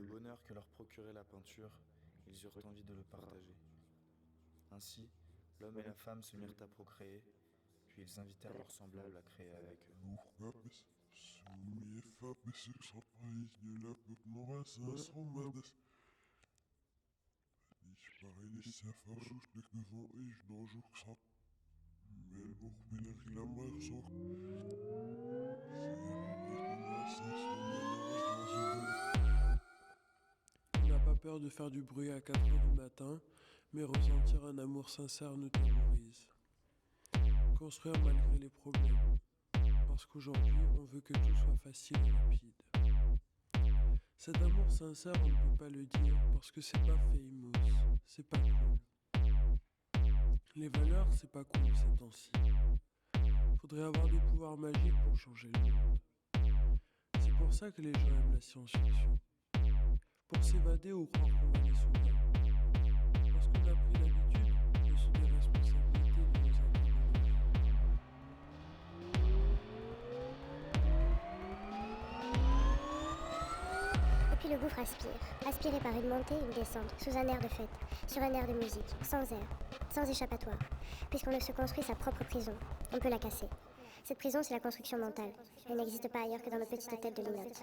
Le bonheur que leur procurait la peinture, ils eurent envie de le partager. Ainsi, l'homme et la femme se mirent à procréer, puis ils invitèrent leurs semblables à créer avec eux. On n'a pas peur de faire du bruit à 4 heures du matin, mais ressentir un amour sincère nous terrorise. Construire malgré les problèmes, parce qu'aujourd'hui on veut que tout soit facile et rapide. Cet amour sincère on ne peut pas le dire, parce que c'est pas famous, c'est pas cool. Les valeurs c'est pas cool ces temps-ci. Faudrait avoir des pouvoirs magiques pour changer le monde. C'est pour ça que les gens aiment la science-fiction. Pour s'évader ou croire qu'on va les sauver. Parce qu'on a pris l'habitude de se déresponsabiliser de nos actes. Et puis le gouffre aspire, aspiré par une montée et une descente, sous un air de fête, sur un air de musique, sans air, sans échappatoire, puisqu'on se construit sa propre prison. On peut la casser. Cette prison, c'est la construction mentale. Elle n'existe pas ailleurs que dans nos petites têtes de linotte.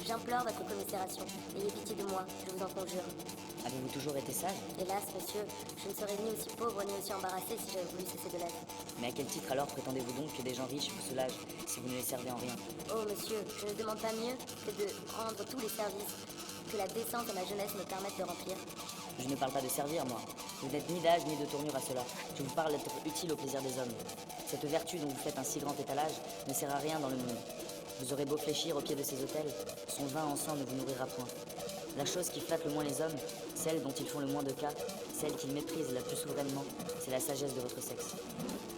J'implore votre commisération. Ayez pitié de moi, je vous en conjure. Avez-vous toujours été sage? Hélas, monsieur, je ne serais ni aussi pauvre ni aussi embarrassé si j'avais voulu cesser de l'être. Mais à quel titre alors prétendez-vous donc que des gens riches vous soulagent si vous ne les servez en rien? Oh monsieur, je ne demande pas mieux que de rendre tous les services que la décence et la jeunesse me permettent de remplir. Je ne parle pas de servir, moi. Vous n'êtes ni d'âge ni de tournure à cela. Je vous parle d'être utile au plaisir des hommes. Cette vertu dont vous faites un si grand étalage ne sert à rien dans le monde. Vous aurez beau fléchir au pied de ces autels, son vin en sang ne vous nourrira point. La chose qui flatte le moins les hommes, celle dont ils font le moins de cas, celle qu'ils méprisent la plus souverainement, c'est la sagesse de votre sexe.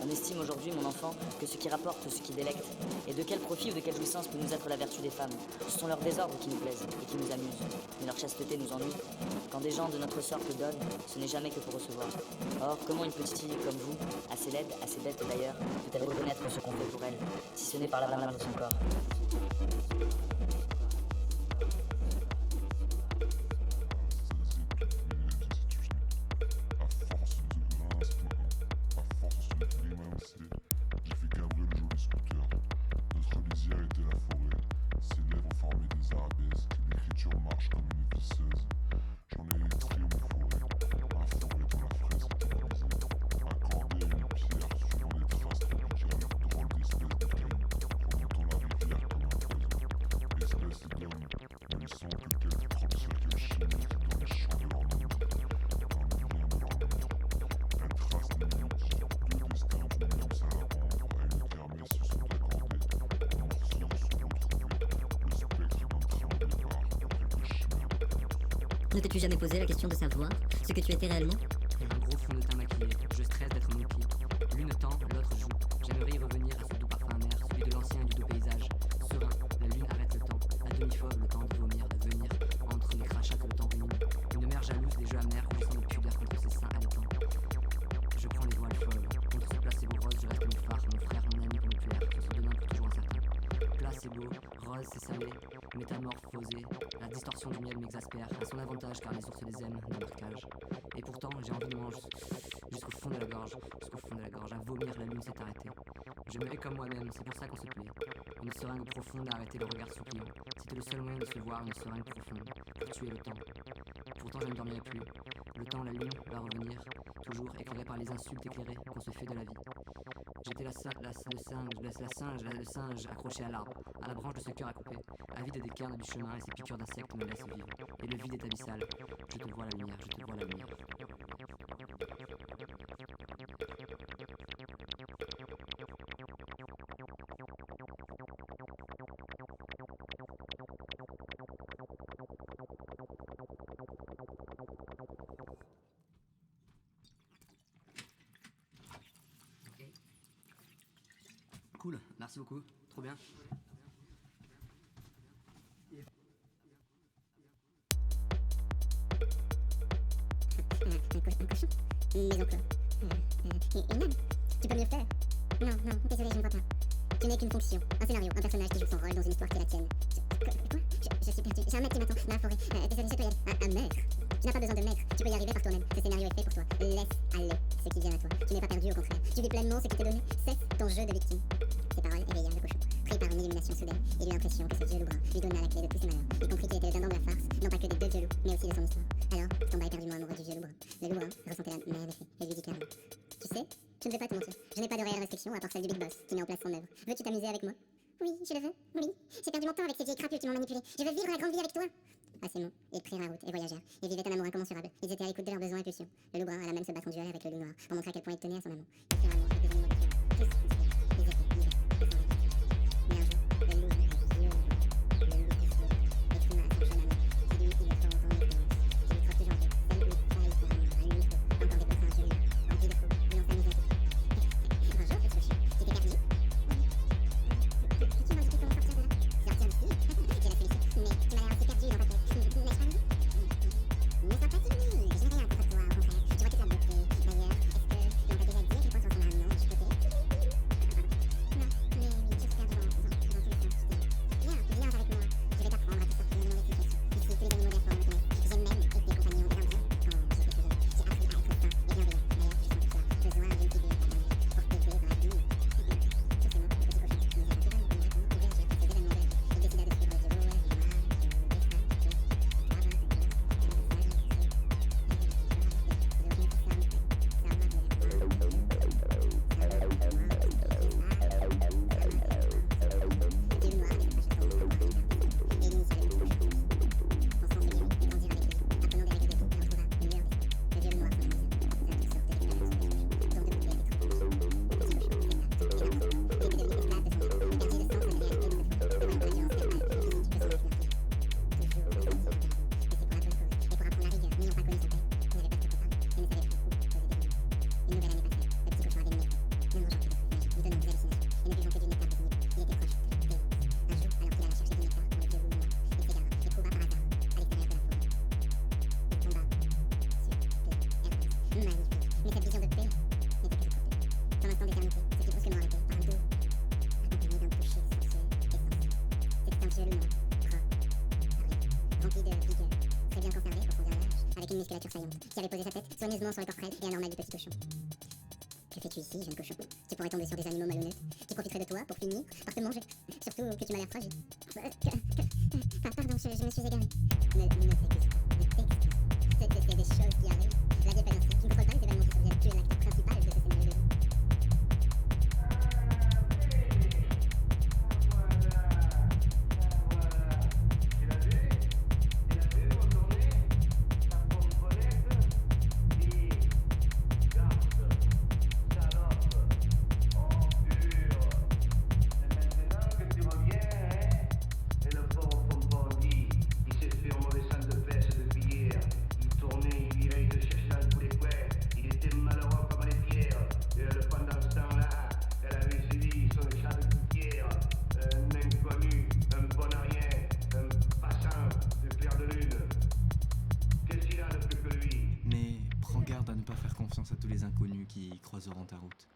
On estime aujourd'hui, mon enfant, que ce qui rapporte ou ce qui délecte, et de quel profit ou de quelle jouissance peut nous être la vertu des femmes. Ce sont leurs désordres qui nous plaisent et qui nous amusent, mais leur chasteté nous ennuie. Quand des gens de notre sorte donnent, ce n'est jamais que pour recevoir. Or, comment une petite fille comme vous, assez laide, assez bête d'ailleurs, peut-elle reconnaître ce qu'on fait pour elle, si ce n'est par la valeur de son corps? Ne t'es-tu jamais posé la question de savoir ce que tu étais réellement? Un gros fond de teint maquillé, je stresse d'être mon outil. L'une tend, l'autre joue. J'aimerais y revenir à ce doux parfum amer, celui de l'ancien et du doux paysage. Serein, la lune arrête le temps, à demi-fauve le temps de vomir, de venir, entre les crachats que le temps rumine. Une mère jalouse des jeux amers, glissant de pudeur contre ses seins allaitants. Je prends les voiles folles, contre ce placebo rose, je reste mon phare, mon frère, mon ami nucléaire, sur ce demain pour toujours incertain. Placebo, rose, c'est salé, métamorphosé, la distorsion du miel m'exaspère, à son avantage car les ours les aiment dans leur cage. Et pourtant, j'ai envie de manger jusqu'au fond de la gorge, à vomir, la lune s'est arrêtée. Je me hais comme moi-même, c'est pour ça qu'on se plaît. Une seringue profonde a arrêté le regard suppliant. C'était le seul moyen de se voir, une seringue profonde, pour tuer le temps. Pourtant, je ne dormirai plus. Le temps, la lune, va revenir, toujours éclairé par les insultes éclairées qu'on se fait de la vie. J'étais le singe accroché à l'arbre, à la branche de ce cœur à couper, avide des cairns du chemin et ces piqûres d'insectes me laissent vivre. Et le vide est abyssal. Je te vois la lumière, je te vois la lumière. Cool, merci beaucoup, trop bien. Un cochon. Mais encore. Une âme. Tu peux mieux faire. Non, désolé, je ne vois pas. Tu n'es qu'une fonction, un scénario, un personnage qui joue son rôle dans une histoire qui est la tienne. Quoi? Je suis perdu. J'ai un maître qui m'attend dans la forêt. Désolé, je peux y aller. Un maître? Tu n'as pas besoin de maître. Tu peux y arriver par toi-même. Ce scénario est fait pour toi. Laisse aller ce qui vient à toi. Tu n'es pas perdu, au contraire. Tu vis pleinement ce qui t'est donné. Cesse ton jeu de victime. Ces paroles éveillèrent le cochon, pris par une illumination soudaine. Il eut l'impression que ce dieu loup brun lui donna la clé de tous ses malheurs. Il comprit qu'il était le dindon de la farce, non pas que des deux dieux loups, mais aussi de son histoire. Alors, tomba éperdument amoureux du vieux loup brun. Le loup brun ressentait la même effet et lui dit clairement: Tu sais, je ne vais pas te mentir. Je n'ai pas de réelle restriction à part celle du Big Boss qui met en place son œuvre. Veux-tu t'amuser avec moi? Oui, je le veux. Oui. J'ai perdu mon temps avec ces vieilles crapules qui m'ont manipulé. Je veux vivre la grande vie avec toi. À ces mots, ils prirent la route et voyagèrent. Ils vivaient un amour incommensurable. Ils étaient à l'écoute de leurs besoins et pulsions. Le loup brun alla même se battre en duel avec le loup noir pour montrer à quel point il tenait à son amour. Ils firent l'amour avec des animaux différents. Tous inspirés. Ils étaient libres. Mais un jour, le loup vit le loup écrima à son jeune ami qui lui, il est fort en expérience. Je lui trotte toujours en tête. Celle où, pareil, un loup encore déplaçant un joli rempli de faux, et on s'amuse à tout. Bonjour, petit cochon. Tu t'es perdu? Qui m'a dit comment sortir de là? Sortir d'ici? J'ai la solution. Mais tu m'as l'air assez perdu dans ta tête. N'ai-je pas raison? Ne sois pas timide. Je n'ai rien contre toi, au contraire. Je vois toute la beauté. D'ailleurs, est-ce que l'on t'a déjà dit à quel point tu ressembles à un ange côté? créature saillante, qui avait posé sa tête soigneusement sur le corps frêle et anormal du petit cochon. Que fais-tu ici, jeune cochon? Tu pourrais tomber sur des animaux malhonnêtes, qui profiteraient de toi pour finir par te manger. Surtout que tu m'as l'air fragile. Pardon, je me suis égarée. Ne t'excuse. C'est des choses qui arrivent. La vie est ainsi. Tu ne contrôles pas les événements qui surviennent. Tu es l'acteur principal de ce scénario de vie. Mais prends garde à ne pas faire confiance à tous les inconnus qui croiseront ta route.